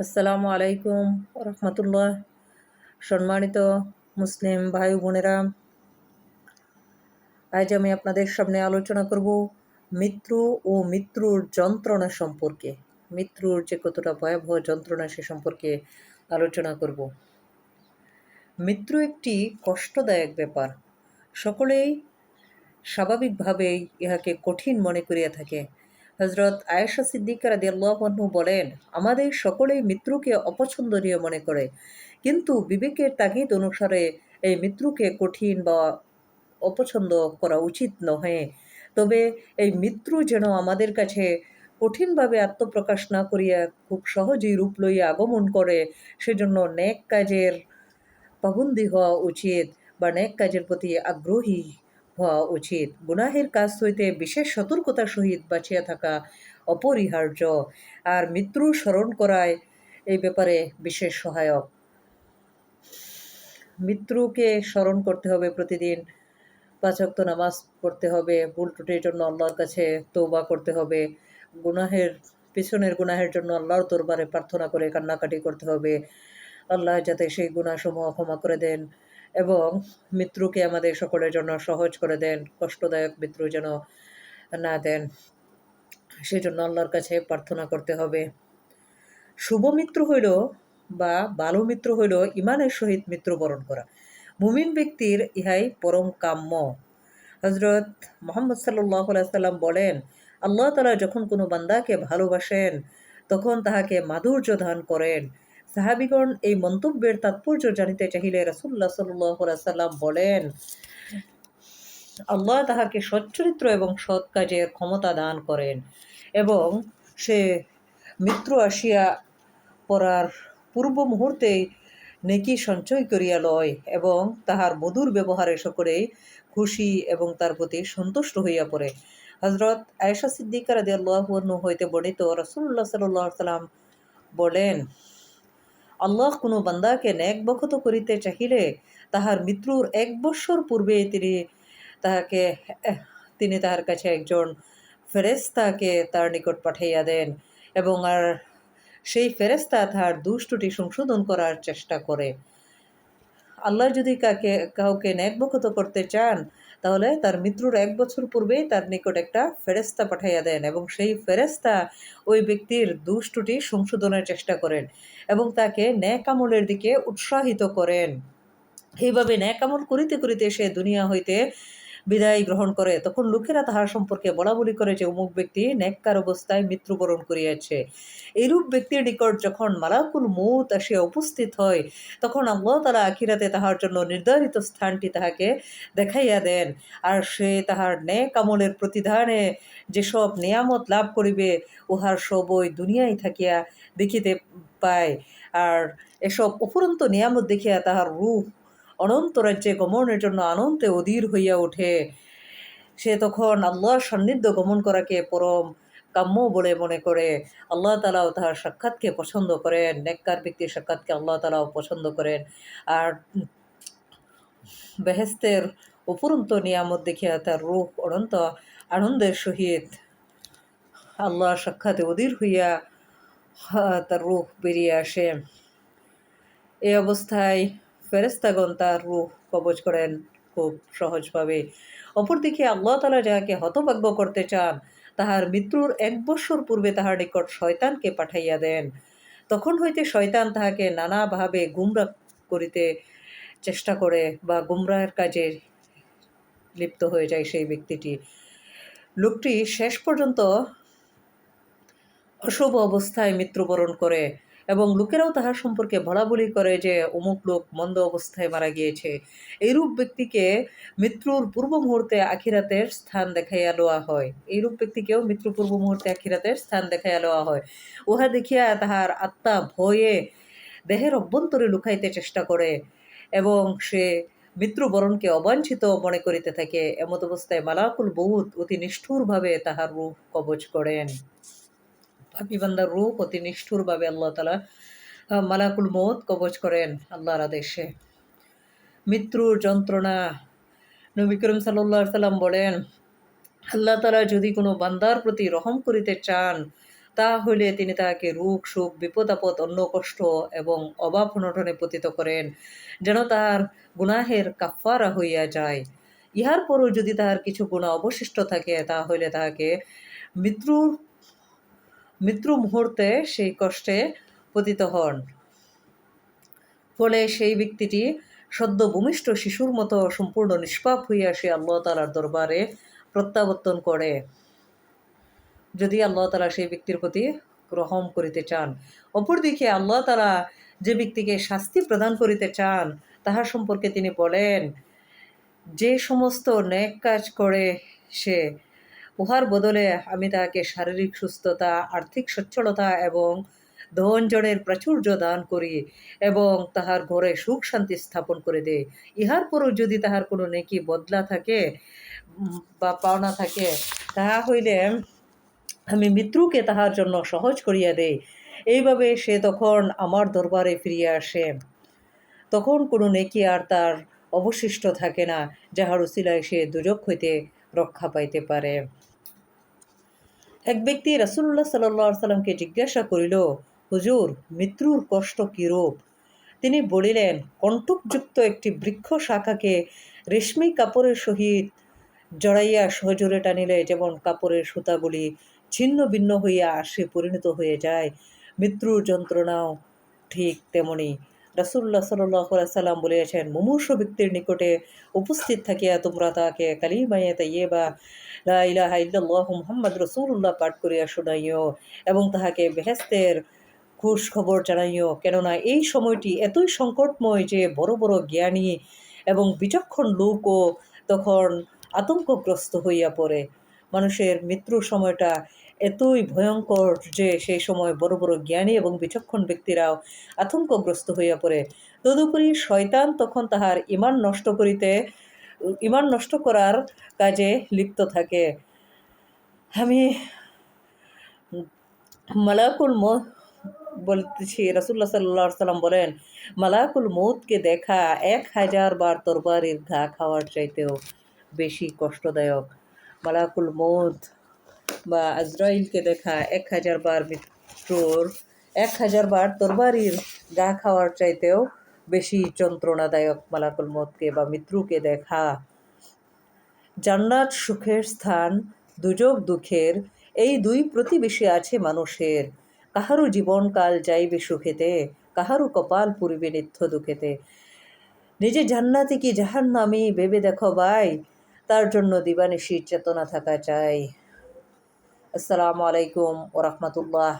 আসসালামু আলাইকুম রহমতুল্লাহ। সম্মানিত মুসলিম ভাই বোনেরা, আজ আমি আপনাদের সামনে আলোচনা করব মৃত্যু ও মৃত্যুর যন্ত্রণা সম্পর্কে। মৃত্যুর যে কতটা ভয়াবহ যন্ত্রণা সে সম্পর্কে আলোচনা করব। মৃত্যু একটি কষ্টদায়ক ব্যাপার। সকলেই স্বাভাবিকভাবেই ইহাকে কঠিন মনে করিয়া থাকে। হজরত আয়েশা সিদ্দিকা রাদিয়াল্লাহু আনহু বলেন, আমাদের সকলেই মৃত্যুকে অপছন্দনীয় মনে করে, কিন্তু বিবেকের তাগিদ অনুসারে এই মৃত্যুকে কঠিন বা অপছন্দ করা উচিত নহে। তবে এই মৃত্যু যেন আমাদের কাছে কঠিনভাবে আত্মপ্রকাশ না করিয়া খুব সহজেই রূপ লইয়া আগমন করে, সেজন্য নেক কাজের পাবন্দী হওয়া উচিত বা নেক কাজের প্রতি আগ্রহী হওয়া উচিত। গুনাহের কাজ হইতে বিশেষ সতর্কতার সহিত বাঁচিয়া থাকা অপরিহার্য। আর মৃত্যু স্মরণ করায় এই ব্যাপারে বিশেষ সহায়ক। মৃত্যুকে স্মরণ করতে হবে প্রতিদিন, ৫ ওয়াক্ত নামাজ পড়তে হবে, ভুল ত্রুটির জন্য আল্লাহর কাছে তওবা করতে হবে, গুনাহের পিছনের গুনাহের জন্য আল্লাহর দরবারে প্রার্থনা করে কান্নাকাটি করতে হবে, আল্লাহ যাতে সেই গুনাহসমূহ ক্ষমা করে দেন এবং মৃত্যুকে আমাদের সকলের জন্য সহজ করে দেন, কষ্টদায়ক মৃত্যু যেন না দেন, সেজন্য আল্লাহর কাছে প্রার্থনা করতে হবে। শুভ মৃত্যু হইল বা ভালো মৃত্যু হইল ইমানের সহিত মৃত্যুবরণ করা। মুমিন ব্যক্তির ইহাই পরম কাম্য। হজরত মোহাম্মদ সাল্লাল্লাহু আলাইহি সাল্লাম বলেন, আল্লাহ তাআলা যখন কোনো বান্দাকে ভালোবাসেন তখন তাহাকে মাধুর্য দান করেন। সাহাবীগণ এই মন্তব্যের তাৎপর্য জানিতে চাহিলে রাসূলুল্লাহ সাল্লাল্লাহু আলাইহি সাল্লাম বলেন, আল্লাহ তাহাকে সচ্চরিত্র এবং সৎ কাজের ক্ষমতা দান করেন এবং সে মৃত্যু আসিয়া পড়ার পূর্ব মুহূর্তেই নেকি সঞ্চয় করিয়া লয় এবং তাহার মধুর ব্যবহারে সকলেই খুশি এবং তার প্রতি সন্তুষ্ট হইয়া পড়ে। হজরত আয়েশা সিদ্দিকা রাদিয়াল্লাহু আনহা হইতে বর্ণিত, রাসূলুল্লাহ সাল্লাল্লাহু আলাইহি সাল্লাম বলেন, আল্লাহ কোনো বান্দাকে নেক বখত করিতে চাহিলে তাহার মৃত্যুর ১ বৎসর পূর্বে তাহাকে তিনি তাহার কাছে একজন ফেরেশতাকে তার নিকট পাঠাইয়া দেন এবং সেই ফেরেশতা তাহার দোষ ত্রুটি সংশোধন করার চেষ্টা করে। আল্লাহ যদি কাউকে ন্যাকবখত করতে চান তাহলে তার মৃত্যুর ১ বছর পূর্বেই তার নিকট একটা ফেরেশতা পাঠাইয়া দেন এবং সেই ফেরেশতা ওই ব্যক্তির দোষ ত্রুটি সংশোধনের চেষ্টা করেন এবং তাকে নেক আমলের দিকে উৎসাহিত করেন। এইভাবে নেক আমল করিতে করিতে সে দুনিয়া হইতে বিদায় গ্রহণ করে। তখন লোকেরা তাহার সম্পর্কে বলাবলি করে যে অমুক ব্যক্তি নেককার অবস্থায় মৃত্যুবরণ করিয়াছে। এইরূপ ব্যক্তির নিকট যখন মালাকুল মউত আসিয়া উপস্থিত হয় তখন আল্লাহ তাআলা আখিরাতে তাহার জন্য নির্ধারিত স্থানটি তাহাকে দেখাইয়া দেন। আর সে তাহার নেক আমলের প্রতিদানে যেসব নিয়ামত লাভ করিবে উহার সবই দুনিয়ায় থাকিয়া দেখিতে পায়। আর এসব অফুরন্ত নিয়ামত দেখিয়া তাহার রূহ অনন্ত রাজ্যে গমনের জন্য আনন্দে অধীর হইয়া ওঠে। সে তখন আল্লাহর সান্নিধ্য গমন করাকে পরম কাম্য বলে মনে করে। আল্লাহ তাআলাও তাহার সাক্ষাৎকে পছন্দ করেন। নেককার ব্যক্তির সাক্ষাৎকে আল্লাহ তাআলাও পছন্দ করেন। আর বেহেশতের অফুরন্ত নিয়ামত দেখিয়া তার রূহ অনন্ত আনন্দের সহিত আল্লাহর সাক্ষাতে অধীর হইয়া তার রূহ বেরিয়ে আসে। এই অবস্থায় ফেরেশতাগণ তার রূহ কবজ করেন খুব সহজভাবে। অপরদিকে আল্লাহ তাআলা যাহাকে হতভাগ্য করতে চান তাহার মৃত্যুর ১ বৎসর পূর্বে তাহার নিকট শয়তানকে পাঠাইয়া দেন। তখন হইতে শয়তান তাহাকে নানাভাবে গুমরাহ করিতে চেষ্টা করে বা গুমরাহের কাজে লিপ্ত হয়ে যায় সেই ব্যক্তিটি। লোকটি শেষ পর্যন্ত অশুভ অবস্থায় মৃত্যুবরণ করে এবং লোকেরাও তাহার সম্পর্কে বলাবলি করে যে অমুক লোক মন্দ অবস্থায় মারা গিয়েছে। এইরূপ ব্যক্তিকে মৃত্যুর পূর্ব মুহূর্তে আখিরাতের স্থান দেখাইয়া লওয়া হয়। এইরূপ ব্যক্তিকেও মৃত্যুর পূর্ব মুহূর্তে আখিরাতের স্থান দেখাইয়া লওয়া হয়। উহা দেখিয়া তাহার আত্মা ভয়ে দেহের অভ্যন্তরে লুকাইতে চেষ্টা করে এবং সে মৃত্যুবরণকে অবাঞ্ছিত মনে করিতে থাকে। এমত অবস্থায় মালাকুল মউত অতি নিষ্ঠুরভাবে তাহার রূহ কবজ করেন। পাপী বান্দার রূহ অতি নিষ্ঠুরভাবে আল্লাহ তাআলা মালাকুল মউত কবজ করেন আল্লাহর আদেশে। মৃত্যুর যন্ত্রণা, নবী করিম সাল্লাল্লাহু আলাইহি সাল্লাম বলেন, আল্লাহ তাআলা যদি কোনো বান্দার প্রতি রহম করিতে চান তাহলে তিনি তাহাকে রোগ সুখ বিপদ আপদ অন্য কষ্ট এবং অভাব অনটনে পতিত করেন, যেন তাহার গুনাহের কাফফারা হইয়া যায়। ইহার পরও যদি তাহার কিছু গুণা অবশিষ্ট থাকে, তাহলে তাহাকে মৃত্যুর মৃত্যু মুহূর্তে সেই কষ্টে পতিত হন। ফলে সেই ব্যক্তিটি সদ্য ভূমিষ্ঠ শিশুর মতো সম্পূর্ণ নিষ্পাপ হইয়া সে আল্লাহ তাআলার দরবারে প্রত্যাবর্তন করে, যদি আল্লাহ তাআলা সেই ব্যক্তির প্রতি রহম করিতে চান। অপরদিকে আল্লাহ তাআলা যে ব্যক্তিকে শাস্তি প্রদান করিতে চান, তাহার সম্পর্কে তিনি বলেন, যে সমস্ত নেক কাজ করে সে, উহার বদলে আমি তাহাকে শারীরিক সুস্থতা, আর্থিক সচ্ছলতা এবং ধন-জনের প্রাচুর্য দান করি এবং তাহার ঘরে সুখ শান্তি স্থাপন করে দেই। ইহার পরও যদি তাহার কোনো নেকি বদলা থাকে বা পাওনা থাকে, তাহা হইলে আমি মৃত্যুকে তাহার জন্য সহজ করিয়া দেই। এইভাবে সে তখন আমার দরবারে ফিরিয়া আসে। তখন কোনো নেকি আর তার অবশিষ্ট থাকে না, যাহার উসিলায় সে দুজক হইতে রক্ষা পাইতে পারে। এক ব্যক্তি রাসূলুল্লাহ সাল্লাল্লাহু আলাইহি সাল্লামকে জিজ্ঞাসা করিল, হুজুর, মৃত্যুর কষ্ট কিরূপ? তিনি বলিলেন, কণ্টকযুক্ত একটি বৃক্ষ শাখাকে রেশমি কাপড়ের সহিত জড়াইয়া সহজরে টানিলে যেমন কাপড়ের সুতাগুলি ছিন্ন ভিন্ন হইয়া আসে পরিণত হয়ে যায়, মৃত্যুর যন্ত্রণাও ঠিক তেমনি। রাসূলুল্লাহ সাল্লাল্লাহু আলাইহি সাল্লাম বলিয়াছেন, মুমূর্ষু ব্যক্তির নিকটে উপস্থিত থাকিয়া তোমরা তাহাকে কালিমায়ে তাইয়্যিবা লা ইলাহা ইল্লাল্লাহু মুহাম্মাদুর রাসূলুল্লাহ পাঠ করিয়া শুনাইও এবং তাহাকে বেহেশতের খুশ খবর জানাইও। কেননা এই সময়টি এতই সংকটময় যে বড় বড় জ্ঞানী এবং বিচক্ষণ লোকও তখন আতঙ্কগ্রস্ত হইয়া পড়ে। মানুষের মৃত্যুর সময়টা এতই ভয়ঙ্কর যে সেই সময় বড় বড় জ্ঞানী এবং বিচক্ষণ ব্যক্তিরাও আতঙ্কগ্রস্ত হইয়া পড়ে। তদুপরি শয়তান তখন তাহার ঈমান নষ্ট করার কাজে লিপ্ত থাকে। আমি মালাকুল মউত বলতেছি, রাসূলুল্লাহ সাল্লাল্লাহু আলাইহি সাল্লাম বলেন, মালাকুল মউতকে দেখা 1000 বার তরবারির ঘা খাওয়ার চাইতেও বেশি কষ্টদায়ক। মালাকুল মউত বা আজরাইলকে দেখা 1000 বার 1000 বার তরবারির ঘা খাওয়ার চাইতেও বেশি যন্ত্রণাদায়ক মালাকুল মউতকে বা মৃত্যুকে দেখা। জান্নাত সুখের স্থান, দুজক দুঃখের, এই দুই প্রতিবেশী আছে মানুষের। কাহারও জীবনকাল যাইবে সুখেতে, কাহারও কপাল পুরিবে নিত্য দুঃখেতে। নিজে জান্নাতি কি জাহান্নামী ভেবে দেখো ভাই, তার জন্য দিবানিশি চেতনা থাকা চাই। আসসালামু আলাইকুম ওয়া রাহমাতুল্লাহ।